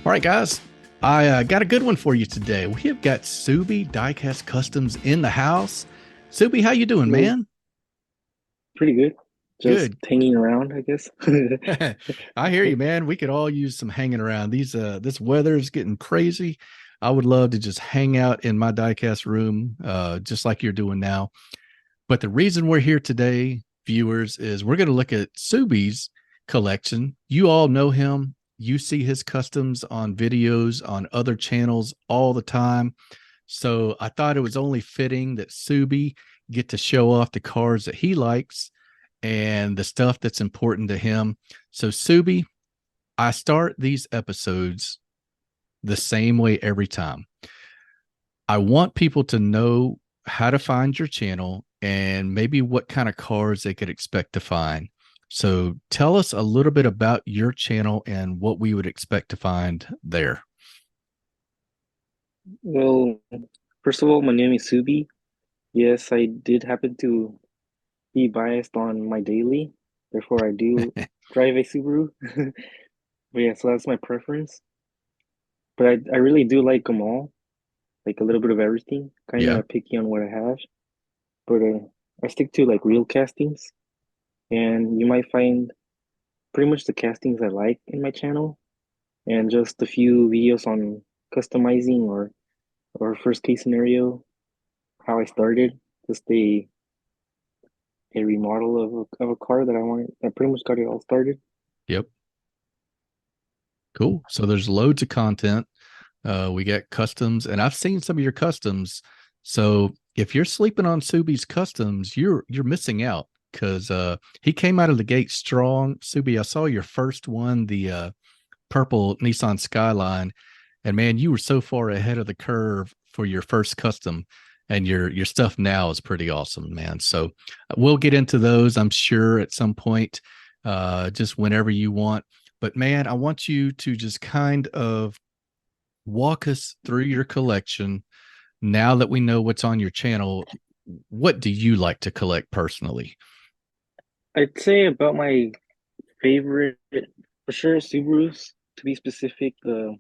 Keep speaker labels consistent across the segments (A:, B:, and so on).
A: All right, guys, I got a good one for you today. We have got Subie Diecast Customs in the house. Subie, how you doing,
B: Well,
A: man?
B: pretty good. Just
A: Good.
B: hanging around, I guess.
A: I hear you, man. We could all use some hanging around. This weather is getting crazy. I would love to just hang out in my diecast room, just like you're doing now. But the reason we're here today, viewers, is we're going to look at Subie's collection. You all know him. You see his customs on videos on other channels all the time. So I thought it was only fitting that Subie get to show off the cars that he likes and the stuff that's important to him. So Subie, I start these episodes the same way every time. I want people to know how to find your channel and maybe what kind of cars they could expect to find. So tell us a little bit about your channel and what we would expect to find there.
B: Well, first of all, my name is Subi. Yes, I did happen to be biased on my daily. Therefore, I do drive a Subaru. But yeah, so that's my preference. But I really do like them all, like a little bit of everything. Kind
A: Yeah.
B: of picky on what I have. But I stick to like real castings. And you might find pretty much the castings I like in my channel. And just a few videos on customizing or first case scenario, how I started, just a remodel of a car that I wanted. I pretty much got it all started.
A: Yep. Cool. So there's loads of content. We got customs, and I've seen some of your customs. So if you're sleeping on Subie's customs, you're missing out because he came out of the gate strong. Subie, I saw your first one, the purple Nissan Skyline, and man, you were so far ahead of the curve for your first custom. And your stuff now is pretty awesome, man. So we'll get into those, I'm sure, at some point, just whenever you want. But man, I want you to just kind of walk us through your collection. Now that we know what's on your channel, what do you like to collect personally?
B: I'd say about my favorite, for sure, Subarus, to be specific, the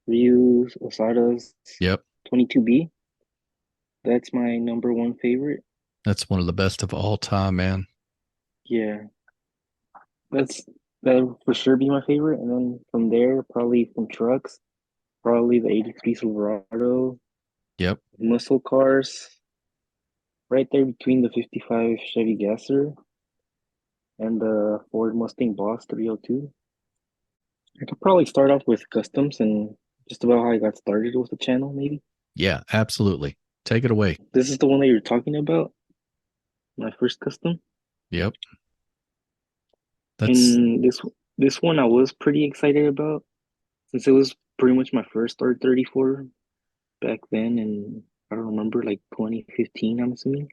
B: Ryu's Osada's
A: Yep.
B: 22B. That's my number one favorite.
A: That's one of the best of all time, man.
B: Yeah, that's that would for sure be my favorite. And then from there, probably from trucks, probably the 83 Silverado,
A: Yep.
B: muscle cars, right there between the 55 Chevy Gasser and the Ford Mustang Boss 302. I could probably start off with customs and just about how I got started with the channel, maybe.
A: Yeah, absolutely. Take it away.
B: This is the one that you're talking about, my first custom.
A: Yep. That's
B: And this one I was pretty excited about since it was pretty much my first R34 back then, and I don't remember, like 2015, I'm assuming.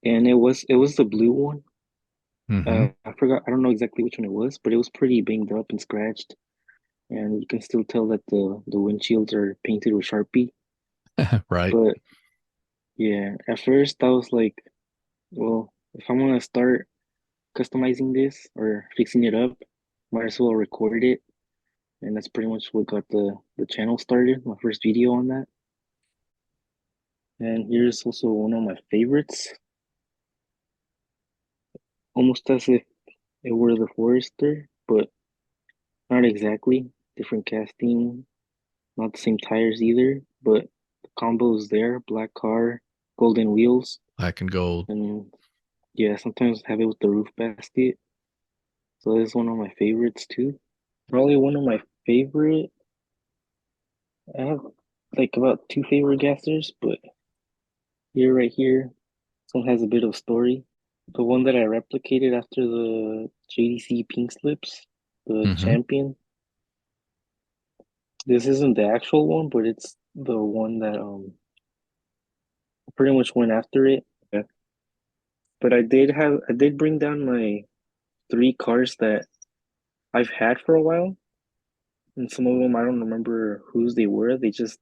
B: And it was the blue one. I forgot, I don't know exactly which one it was, but it was pretty banged up and scratched, and you can still tell that the windshields are painted with Sharpie.
A: right.
B: But yeah, at first I was like, well, if I'm gonna start customizing this or fixing it up, might as well record it. And that's pretty much what got the channel started, my first video on that. And here's also one of my favorites, almost as if it were the Forester, but not exactly. Different casting, not the same tires either, but the combo is there, black car, golden wheels,
A: Black and gold.
B: and yeah, sometimes have it with the roof basket. So this is one of my favorites too. Probably one of my favorite. I have like about two favorite gassers, but here, right here, this one has a bit of story. The one that I replicated after the JDC pink slips, the
A: Mm-hmm.
B: champion. This isn't the actual one, but it's the one that pretty much went after it. Yeah. But I did bring down my three cars that I've had for a while, and some of them I don't remember whose they were. They just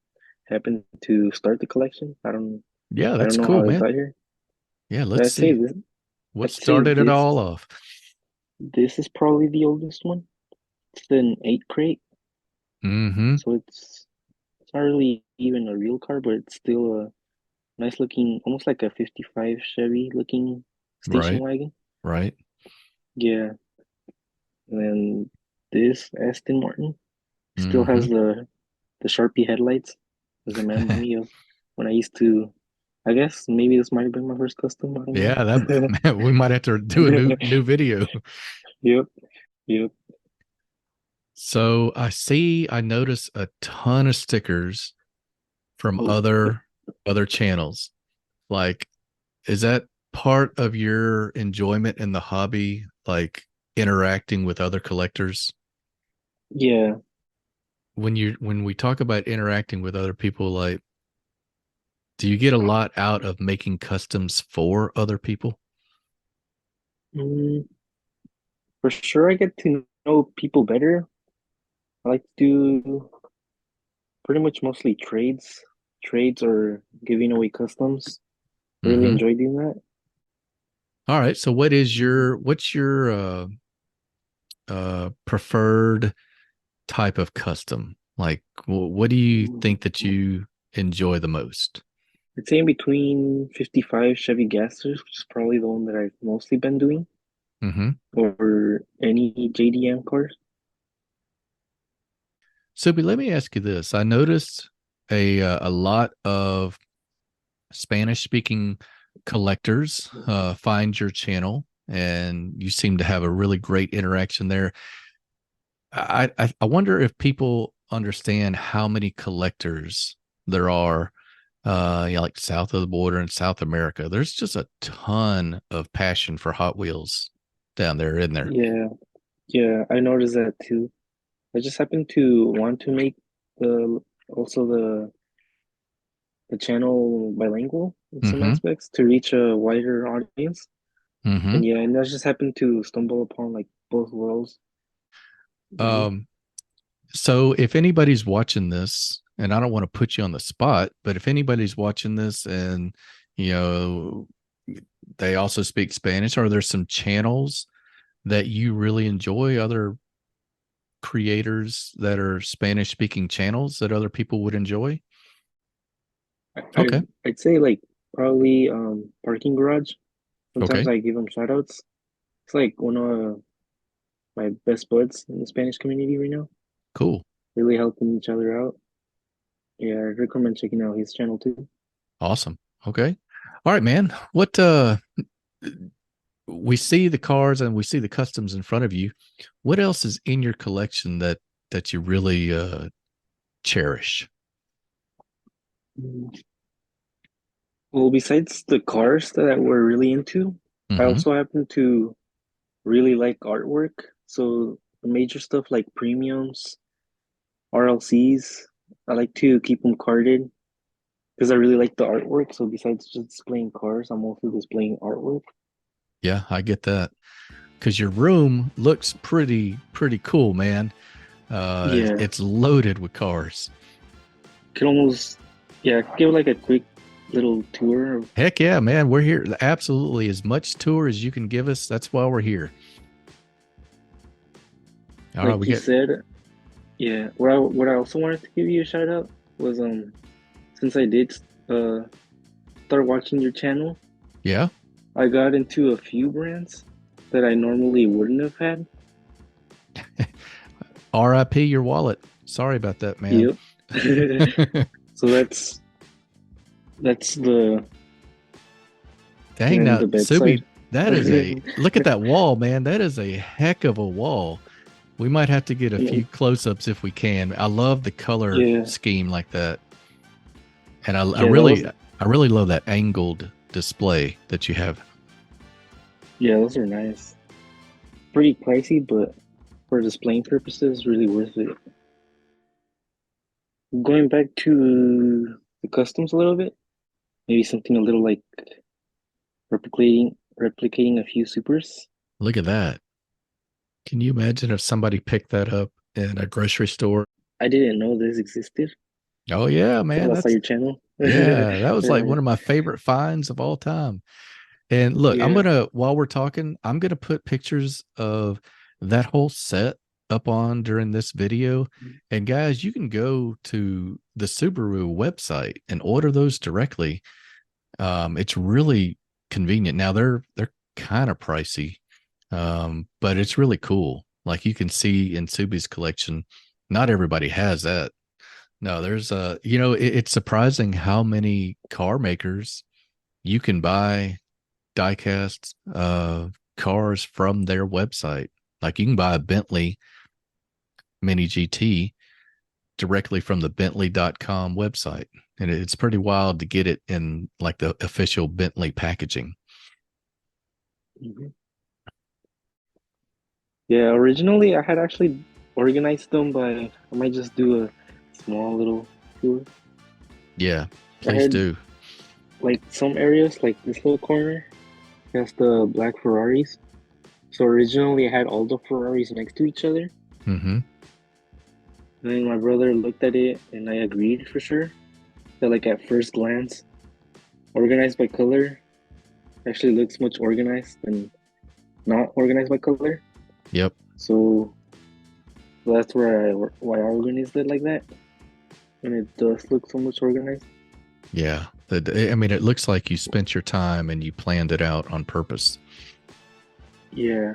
B: happened to start the collection.
A: Yeah,
B: I don't
A: that's
B: know
A: cool,
B: how they
A: man.
B: got here.
A: Yeah,
B: But
A: let's see what
B: I'd say
A: started it all off.
B: this is probably the oldest one. It's an eight crate.
A: Mm-hmm.
B: So it's not really even a real car, but it's still a nice looking, almost like a 55 Chevy looking station
A: Right.
B: wagon.
A: Right.
B: Yeah. And then this Aston Martin still
A: Mm-hmm.
B: has the Sharpie headlights as a memory of when I used to. I guess maybe this might have been my first custom. I don't
A: Yeah, that
B: know.
A: man, we might have to do a new video.
B: Yep, yep.
A: So I notice a ton of stickers from
B: Oh,
A: other channels. Like, is that part of your enjoyment in the hobby, like interacting with other collectors?
B: yeah.
A: When we talk about interacting with other people, like, do you get a lot out of making customs for other people?
B: Mm, for sure, I get to know people better. I like to do pretty much mostly trades or giving away customs. I really
A: Mm-hmm.
B: enjoy doing that.
A: All right. So what's your preferred type of custom? Like, what do you think that you enjoy the most?
B: I'd say in between 55 Chevy Gasters, which is probably the one that I've mostly been doing,
A: Mm-hmm.
B: or any JDM cars.
A: Subie, let me ask you this. I noticed a lot of Spanish speaking collectors find your channel, and you seem to have a really great interaction there. I wonder if people understand how many collectors there are, like south of the border in South America. There's just a ton of passion for Hot Wheels down there, isn't there?
B: Yeah, yeah, I noticed that too. I just happen to want to make the also the channel bilingual in some
A: Mm-hmm.
B: aspects to reach a wider audience.
A: Mm-hmm.
B: And yeah, and I just happened to stumble upon like both worlds. And
A: Um, so if anybody's watching this, and I don't want to put you on the spot, but if anybody's watching this and you know they also speak Spanish, are there some channels that you really enjoy, other creators that are Spanish speaking channels that other people would enjoy? Okay.
B: I'd say like probably parking garage. Sometimes
A: Okay.
B: I give them shout outs. It's like one of my best buds in the Spanish community right now.
A: Cool.
B: Really helping each other out. Yeah, I recommend checking out his channel too.
A: Awesome. Okay. All right, man. What we see the cars and we see the customs in front of you. What else is in your collection that you really cherish?
B: Mm. Well, besides the cars that we're really into, I
A: Mm-hmm.
B: also happen to really like artwork. So the major stuff like premiums, RLCs, I like to keep them carded because I really like the artwork. So besides just displaying cars, I'm also displaying artwork.
A: Yeah, I get that. Because your room looks pretty cool, man.
B: Yeah,
A: It's loaded with cars.
B: could almost yeah give like a quick little tour of
A: Heck yeah, man. We're here absolutely as much tour as you can give us. That's why we're here. All right, we
B: like you
A: get
B: said. Yeah, what I also wanted to give you a shout out was since I did uh start watching your channel,
A: yeah.
B: I got into a few brands that I normally wouldn't have had.
A: RIP your wallet. Sorry about that, man.
B: Yep. So that's
A: Dang, now
B: the bedside.
A: Subi, that is a look at that wall, man. That is a heck of a wall. We might have to get a few close-ups if we can. I love the color
B: Yeah,
A: scheme like that, and
B: yeah, that was
A: I really love that angled display that you have.
B: yeah, those are nice. Pretty pricey, but for displaying purposes, really worth it. Going back to the customs a little bit, maybe something a little like replicating a few supers.
A: Look at that. Can you imagine if somebody picked that up in a grocery store?
B: I didn't know this existed
A: Oh yeah, man.
B: until I saw
A: That's
B: your channel.
A: yeah, that was like one of my favorite finds of all time. And look, I'm
B: Yeah.
A: gonna while we're talking, I'm gonna put pictures of that whole set up on during this video. And guys, you can go to the Subaru website and order those directly. It's really convenient. Now they're kind of pricey, but it's really cool. Like you can see in Subie's collection, not everybody has that. No, there's it's surprising how many car makers you can buy diecast cars from their website. Like you can buy a Bentley Mini GT directly from the bentley.com website. And it's pretty wild to get it in like the official Bentley packaging.
B: Mhm. Yeah, originally I had actually organized them by I might just do a small little tour.
A: Yeah,
B: I
A: please
B: had
A: do.
B: like some areas, like this little corner, has the black Ferraris. So originally I had all the Ferraris next to each other.
A: Mm-hmm.
B: And then my brother looked at it and I agreed for sure that like at first glance, organized by color actually looks much organized than not organized by color.
A: Yep.
B: So that's why I organized it like that. And it does look so much organized.
A: Yeah. I mean, it looks like you spent your time and you planned it out on purpose.
B: Yeah,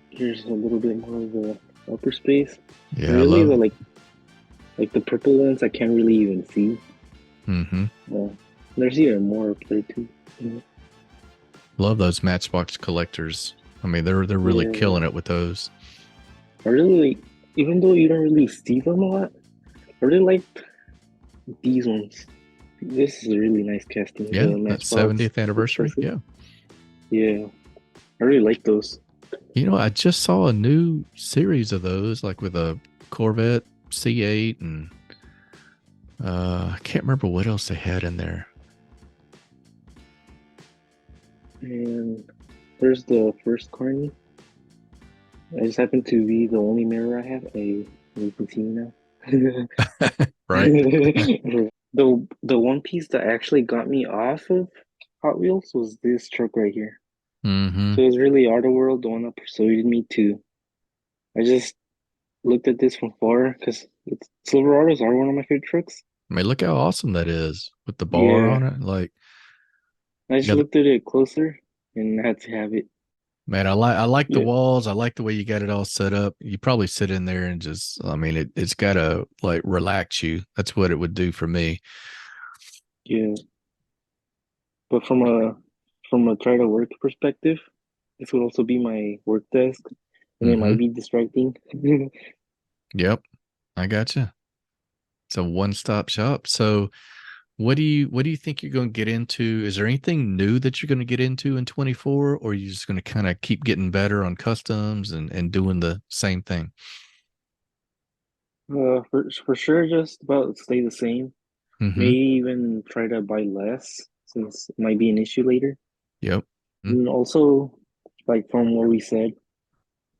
B: here's a little bit more of the upper space. And
A: Yeah, I
B: really
A: love
B: the
A: it.
B: like the purple ones I can't really even see.
A: Mm-hmm.
B: There's even more up there too. Mhm.
A: Love those Matchbox collectors. I mean, they're really
B: Yeah,
A: killing it with those.
B: I really like, even though you don't really see them a lot, I really like these ones. This is a really nice casting,
A: Yeah,
B: the
A: that
B: Matchbox
A: 70th anniversary.
B: Expressive.
A: Yeah.
B: Yeah, I really like those.
A: You know, I just saw a new series of those, like with a Corvette C8 and I can't remember what else they had in there.
B: And there's the first Carney. I just happen to be the only mirror I have. You can see me now.
A: Right.
B: The one piece that actually got me off of Hot Wheels was this truck right here.
A: Mm-hmm.
B: So it was really Auto World, the one that persuaded me to. I just looked at this from far because Silverados are one of my favorite trucks.
A: I mean, look how awesome that is with the bar
B: Yeah,
A: on it. Like,
B: I just
A: you know,
B: looked at it closer and I had to have it.
A: man, I like the
B: Yeah,
A: walls. I like the way you got it all set up. You probably sit in there and just, I mean, it's gotta like relax you. That's what it would do for me.
B: yeah. But from a try to work perspective, this would also be my work desk, and it
A: Mm-hmm.
B: might be distracting.
A: Yep. I gotcha. It's a one-stop shop. So what do you think you're going to get into? Is there anything new that you're going to get into in 24, or are you just going to kind of keep getting better on customs and doing the same thing?
B: For sure, just about stay the same.
A: Mm-hmm.
B: Maybe even try to buy less since it might be an issue later.
A: Yep.
B: And also, like from what we said,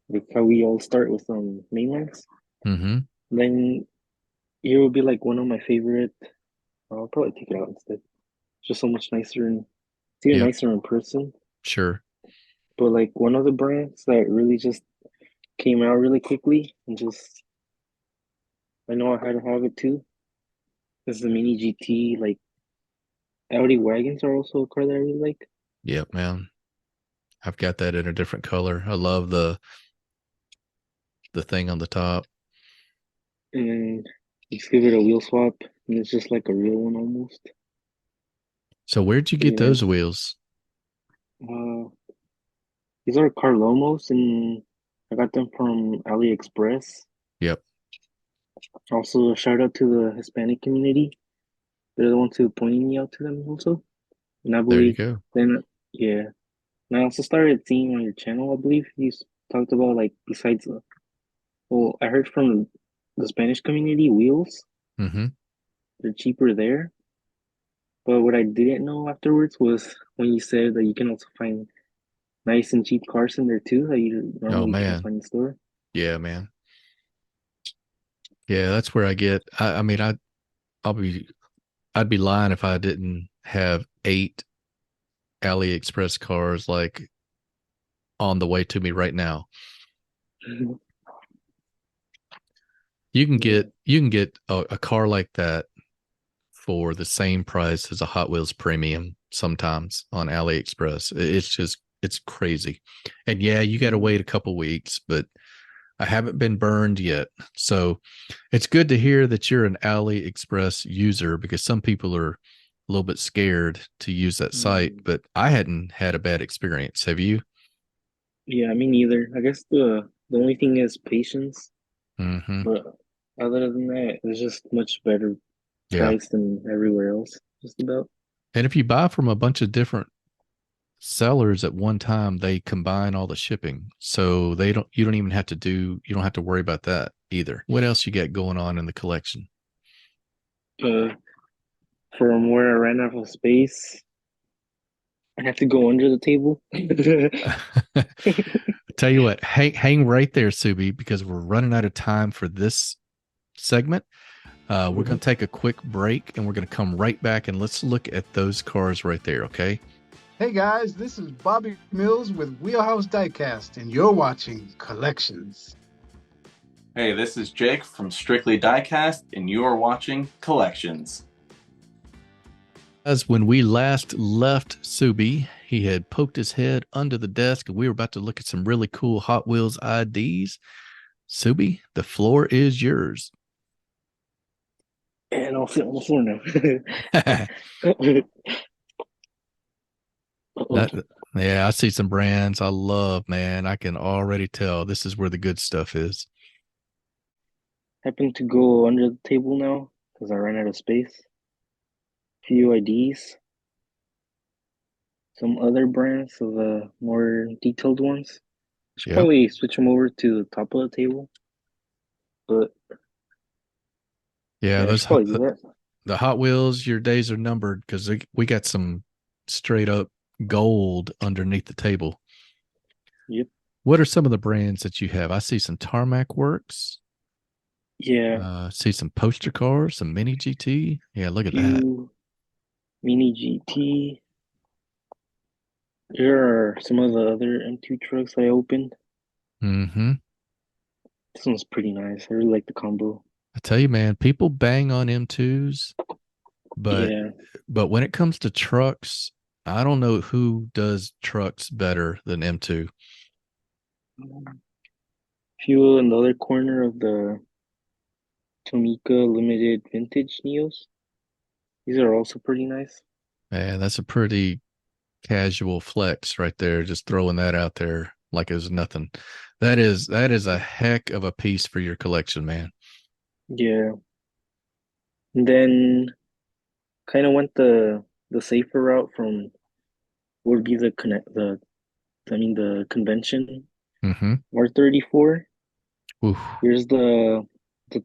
B: like how we all start with mainlines,
A: Mm-hmm.
B: then it will be like one of my favorite. I'll probably take it out instead. It's just so much nicer and it's even
A: Yep.
B: nicer in person.
A: Sure.
B: But like one of the brands that really just came out really quickly and just I know I had to have it too. Is the Mini GT. Like Audi wagons are also a car that I really like.
A: Yep, man. I've got that in a different color. I love the thing on the top.
B: And you just give it a wheel swap and it's just like a real one almost.
A: So where'd you
B: Pretty
A: get those
B: nice.
A: wheels?
B: Uh, these are Carlomos and I got them from AliExpress.
A: Yep.
B: Also, a shout out to the Hispanic community. They're the ones who pointed me out to them also. And I
A: There you
B: believe
A: go.
B: then, yeah. And I also started seeing on your channel, I believe talked about like besides, well, I heard from the Spanish community, wheels,
A: Mm-hmm.
B: they're cheaper there. But what I didn't know afterwards was when you said that you can also find nice and cheap cars in there too that you
A: Oh
B: normally can't
A: man.
B: find in the store.
A: Yeah, man. Yeah, that's where I get. I mean, I'll be I'd be lying if I didn't have 8 AliExpress cars like on the way to me right now.
B: Yeah.
A: you can get a car like that for the same price as a Hot Wheels premium sometimes on AliExpress. It's just it's crazy. And yeah, you got to
B: Mm.
A: wait a couple weeks, but I haven't been burned yet. So it's good to hear that you're an AliExpress user because some people are a little bit scared to use that site,
B: Mm.
A: but I hadn't had a bad experience. Have you?
B: Yeah, me neither. I guess the only thing is patience,
A: Mm-hmm.
B: but other than that, it's just much better
A: Yeah.
B: price than everywhere else, just about.
A: And if you buy from a bunch of different sellers at one time, they combine all the shipping. So you don't even have to you don't have to worry about that either. What else you got going on in the collection?
B: Uh, from where I ran out of space, I have to go under the table.
A: Tell you what, hang right there, Subi, because we're running out of time for this segment. We're going
B: Mhm.
A: to take a quick break and we're going to come right back and let's look at those cars right there. Okay.
C: Hey guys, this is Bobby Mills with Wheelhouse Diecast, and you're watching Collections.
D: Hey, this is Jake from Strictly Diecast, and you are watching Collections.
A: As when we last left Subi, he had poked his head under the desk and we were about to look at some really cool Hot Wheels IDs. Subi, the floor is yours.
B: And I'll sit on the floor now. Uh-oh.
A: That yeah, I see some brands I love, man. I can already tell this is where the good stuff is.
B: Happen to go under the table now because I ran out of space. Few IDs, some other brands of the more detailed ones. I should
A: Yep.
B: probably switch them over to the top of the table, but
A: Yeah,
B: yeah, I should probably do that.
A: the Hot Wheels, your days are numbered because we got some straight up gold underneath the table.
B: Yep.
A: What are some of the brands that you have? I see some Tarmac Works.
B: Yeah.
A: See some poster cars, some Mini GT. Yeah, look at that.
B: Few Mini GT. Here are some of the other M2 trucks I opened.
A: Mm-hmm.
B: This one's pretty nice. I really like the combo.
A: I tell you, man, people bang on M2s, but
B: Yeah.
A: when it comes to trucks, I don't know who does trucks better than M2.
B: Few in the other corner of the Tomica Limited Vintage Neos. These are also pretty nice.
A: Man, that's a pretty casual flex right there. Just throwing that out there like it was nothing. That is a heck of a piece for your collection, man.
B: Yeah. And then kind of went the safer route from would be the connect the I mean the convention
A: Mm-hmm.
B: R34.
A: Oof.
B: Here's the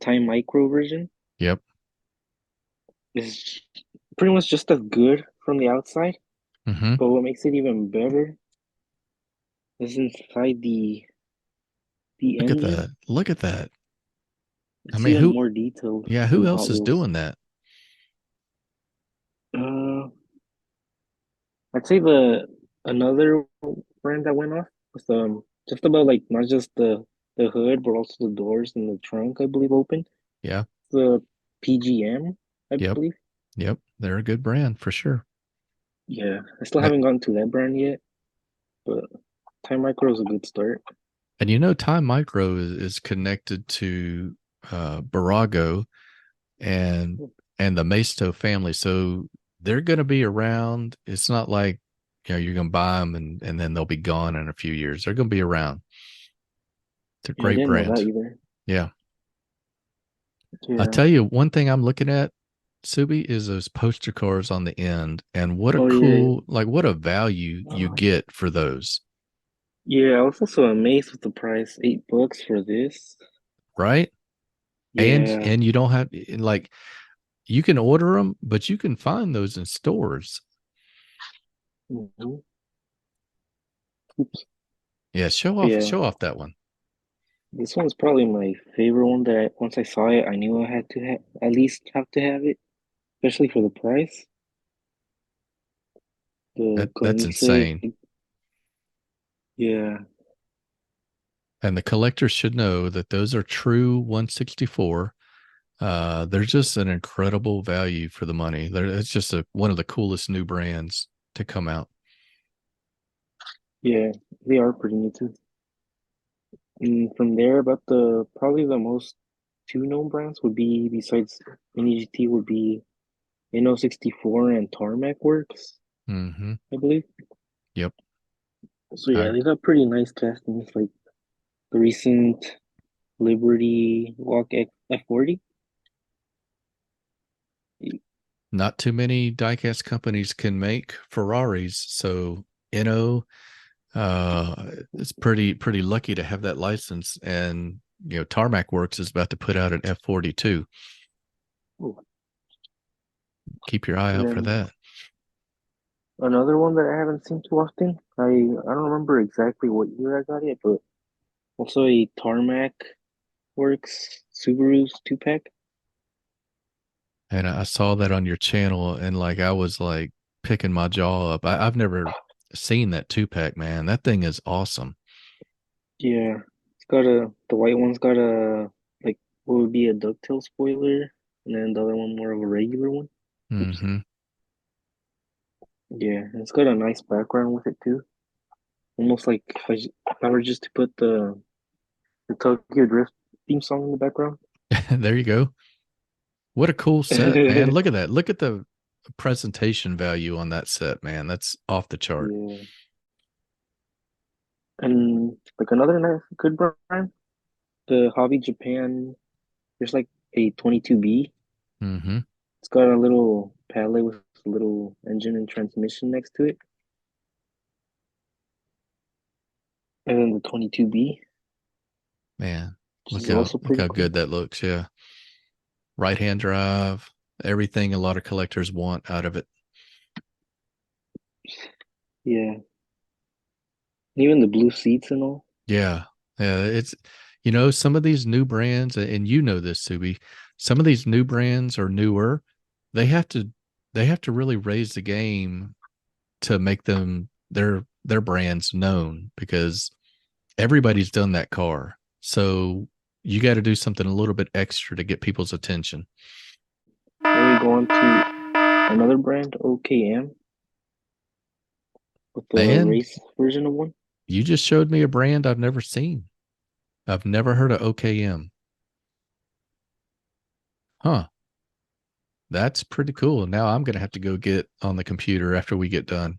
B: Time Micro version.
A: Yep.
B: It's pretty much just as good from the outside,
A: Mm-hmm.
B: but what makes it even better is inside the
A: Look at
B: engine.
A: that. Look at that. I
B: It's
A: mean,
B: even
A: who
B: more detailed
A: yeah, who
B: than
A: else
B: Hot
A: is
B: Wheels.
A: doing that?
B: Uh, I'd say the another brand that went off was just about like not just the hood but also the doors and the trunk I believe open.
A: Yeah.
B: The PGM I
A: Yep.
B: believe.
A: Yep. They're a good brand for sure.
B: Yeah, I still
A: And,
B: haven't gotten to that brand yet, but Time Micro is a good start.
A: and you know, Time Micro is connected to Barago and the Maesto family. So they're going to be around. It's not like, you know, you're going to buy them and then they'll be gone in a few years. They're going to be around. It's a
B: Yeah, I
A: great
B: didn't know that
A: brand.
B: either.
A: Yeah. I
B: Yeah.
A: tell you, one thing I'm looking at, Subi, is those poster cars on the end. And what a
B: Oh yeah.
A: cool, like, what a value you get for those,
B: Yeah, I was also amazed with the price. $8 for this.
A: right?
B: Yeah.
A: And you don't have, like, you can order them, but you can find those in stores.
B: Mhm. Oops.
A: Yeah.
B: But yeah,
A: Show off that one.
B: this one's probably my favorite one that once I saw it, I knew I had to have at least have to have it, especially for the price. The
A: That's
B: Koenigsegg,
A: insane.
B: yeah,
A: And the collectors should know that those are true 164. They're just an incredible value for the money. It's just one of the coolest new brands to come out.
B: Yeah, they are pretty new too. And from there, about the probably the most two known brands would be besides NEGT would be NO64 and Tarmac Works,
A: Mm-hmm.
B: I believe.
A: Yep.
B: So yeah, they got pretty nice castings like the recent Liberty Walk F40.
A: Not too many diecast companies can make Ferraris, so Inno it's pretty lucky to have that license. And Tarmac Works is about to put out an F42.
B: Ooh.
A: Keep your eye
B: And
A: out for
B: then
A: that.
B: another one that I haven't seen too often. I don't remember exactly what year I got it, but also a Tarmac Works Subaru's 2-pack.
A: And I saw that on your channel, and like I was like picking my jaw up. I've never seen that 2-pack, man. That thing is awesome.
B: Yeah, it's got the white one's got a like what would be a ducktail spoiler, and then the other one more of a regular one.
A: Mm-hmm.
B: Yeah, and it's got a nice background with it too. Almost like if I were just to put the Tokyo Drift theme song in the background.
A: There you go. What a cool set, man. Look at that. Look at the presentation value on that set, man. That's off the chart.
B: Yeah, and like another nice good brand, the Hobby Japan. There's like a 22B.
A: Mm-hmm.
B: It's got a little palette with a little engine and transmission next to it, and then the 22B,
A: Man,
B: which is also
A: look
B: pretty
A: how
B: cool.
A: good that looks. Yeah. Right hand drive, everything a lot of collectors want out of it.
B: Yeah, even the blue seats and all.
A: Yeah. Yeah. It's, some of these new brands, and this, Subie, some of these new brands are newer. They have to, they have to really raise the game to make them their brands known, because everybody's done that car. So you got to do something a little bit extra to get people's attention.
B: Then we go on to another brand, OKM, with the
A: Man,
B: race version of one.
A: you just showed me a brand I've never seen. I've never heard of OKM. Huh. That's pretty cool. Now I'm going to have to go get on the computer after we get done.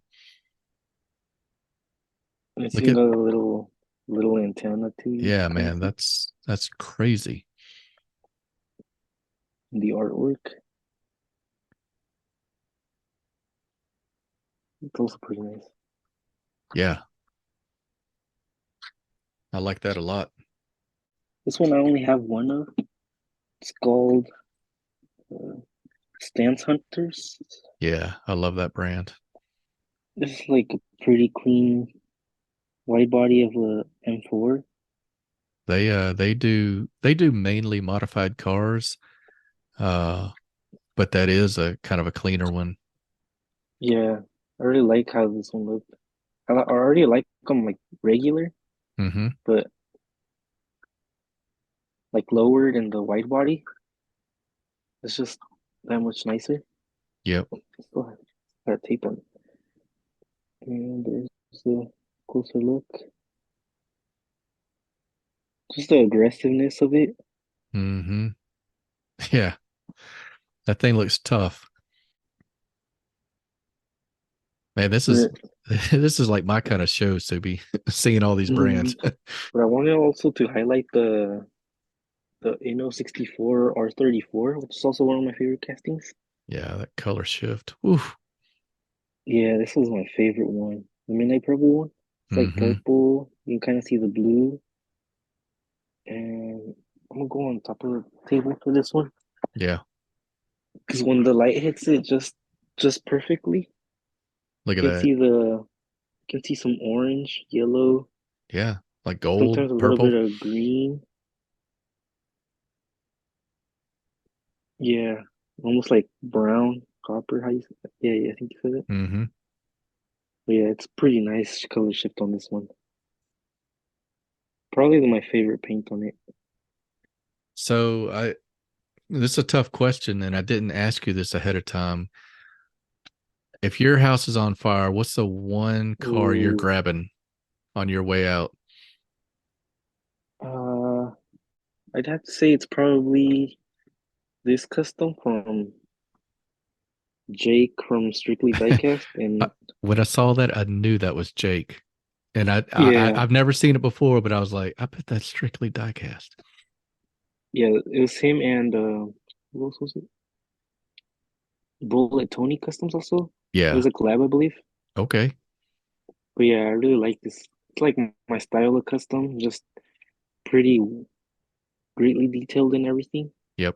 B: And it's
A: Look
B: even
A: at,
B: got a little antenna too. You
A: yeah,
B: can kind of
A: man,
B: see
A: that's crazy.
B: the artwork. It's also pretty nice.
A: Yeah. I like that a lot.
B: This one I only have one of. It's called uh, Stance Hunters.
A: Yeah, I love that brand.
B: This is like a pretty clean wide body of a M4.
A: They do mainly modified cars. But that is a kind of a cleaner one.
B: Yeah, I really like how this one looked. I already like them like regular,
A: Mm-hmm.
B: but like lowered in the wide body, it's just that much nicer.
A: Yep.
B: Still have that tape on it. And there's the closer look. Just the aggressiveness of it.
A: Mm-hmm. Yeah. That thing looks tough. Man, this is
B: But,
A: this is like my kind of show, Subie, seeing all these brands.
B: but I wanted also to highlight the NO64 R34, which is also one of my favorite castings.
A: Yeah, that color shift. Oof.
B: Yeah, this was my favorite one. The Midnight Purple one. It's like
A: Mm-hmm.
B: purple. You can kind of see the blue. And I'm gonna go on top of the table for this one.
A: Yeah.
B: Because when the light hits it just perfectly,
A: Look at
B: you can
A: that.
B: see some orange, yellow,
A: Yeah. Like gold,
B: sometimes a little bit
A: purple.
B: of green. Yeah, almost like brown, copper. How you say that? Yeah, yeah, I think you said it.
A: Mm-hmm.
B: But yeah, it's pretty nice color shift on this one. Probably my favorite paint on it.
A: So this is a tough question, and I didn't ask you this ahead of time. If your house is on fire, what's the one car you're
B: Ooh,
A: grabbing on your way out?
B: uh, I'd have to say it's probably this custom from Jake from Strictly Diecast,
A: I-
B: and
A: when I saw that, I knew that was Jake, and
B: yeah,
A: I've never seen it before, but I was like, I bet that's Strictly Diecast.
B: yeah, it was him and who else was it? Bullet Tony Customs also. It
A: Yeah.
B: was a collab, I believe.
A: Okay.
B: But yeah, I really like this. It's like my style of custom, just pretty greatly detailed and everything.
A: Yep.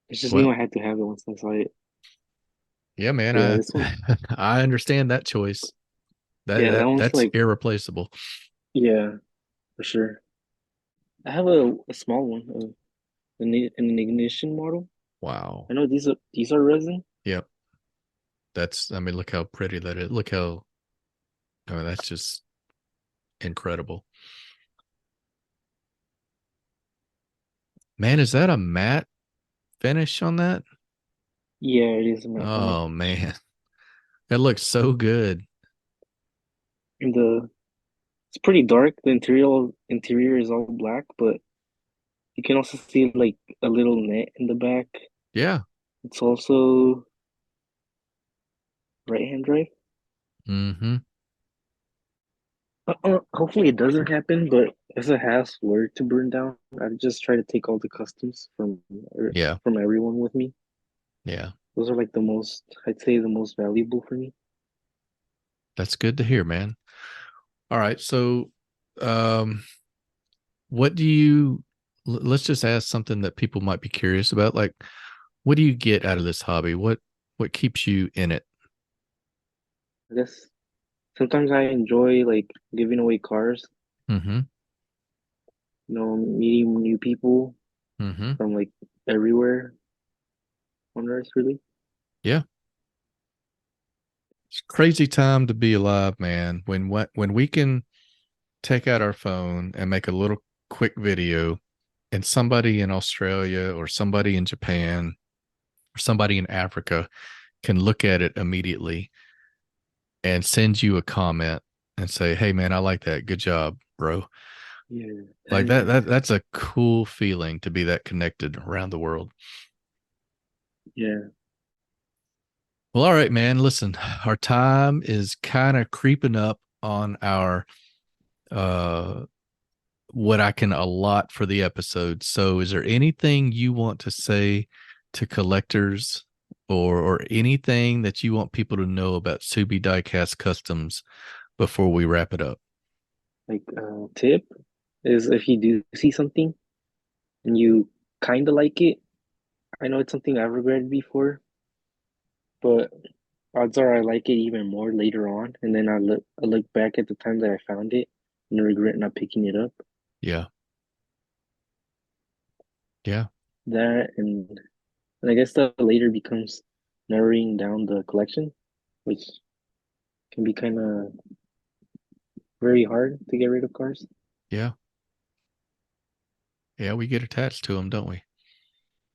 B: I just
A: Well,
B: knew I had to have it once I saw it.
A: yeah, man.
B: But yeah, this one,
A: I understand that choice.
B: yeah, that one's
A: That's
B: like,
A: irreplaceable.
B: yeah, for sure. I have a small one, an ignition model.
A: Wow.
B: I know these are resin.
A: Yep. That's, I mean, look how pretty that is. Look how, I mean, that's just incredible. Man, is that a matte finish on that?
B: Yeah, it is a matte finish.
A: Oh man, that looks so good.
B: And it's pretty dark. The interior is all black, but you can also see like a little net in the back.
A: Yeah.
B: It's also right-hand drive.
A: Mm-hmm.
B: Hopefully it doesn't happen, but if the house were to burn down, I'd just try to take all the customs
A: Yeah.
B: from everyone with me.
A: Yeah.
B: Those are like the most, I'd say the most valuable for me.
A: That's good to hear, man. All right. So, um, what do you, let's just ask something that people might be curious about. Like, what do you get out of this hobby? What keeps you in it?
B: I guess sometimes I enjoy like giving away cars,
A: Mm-hmm.
B: meeting new people
A: Mm-hmm.
B: from like everywhere on Earth, really.
A: Yeah. It's a crazy time to be alive, man. When we can take out our phone and make a little quick video, and somebody in Australia or somebody in Japan or somebody in Africa can look at it immediately and send you a comment and say, "Hey man, I like that. Good job, bro."
B: Yeah, that
A: Like
B: is nice.
A: that's a cool feeling to be that connected around the world.
B: Yeah,
A: Well, all right, man. Listen, our time is kind of creeping up on our uh what I can allot for the episode. So is there anything you want to say to collectors or anything that you want people to know about Subie Diecast Customs before we wrap it up?
B: like tip is if you do see something and you kind of like it. I know it's something I've regretted before, but odds are I like it even more later on, and then I look back at the time that I found it and regret not picking it up.
A: Yeah. Yeah.
B: That and I guess that later becomes narrowing down the collection, which can be kind of very hard to get rid of cars.
A: Yeah. Yeah. We get attached to them, don't we?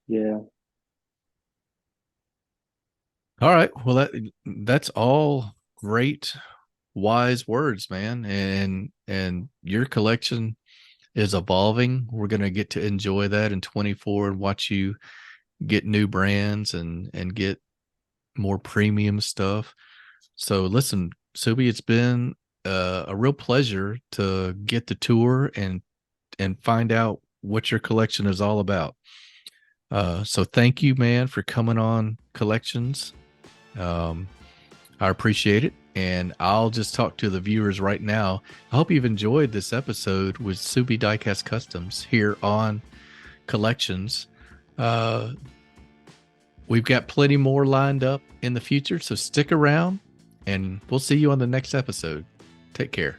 B: Yeah,
A: All right. Well, that's all great, wise words, man. And your collection is evolving. We're gonna get to enjoy that in 24 and watch you get new brands and get more premium stuff. So listen, Subi, it's been a real pleasure to get the tour and find out what your collection is all about. So thank you, man, for coming on Collections. Um, I appreciate it. And I'll just talk to the viewers right now. I hope you've enjoyed this episode with Subi Diecast Customs here on Collections. Uh, we've got plenty more lined up in the future, so stick around and we'll see you on the next episode. Take care.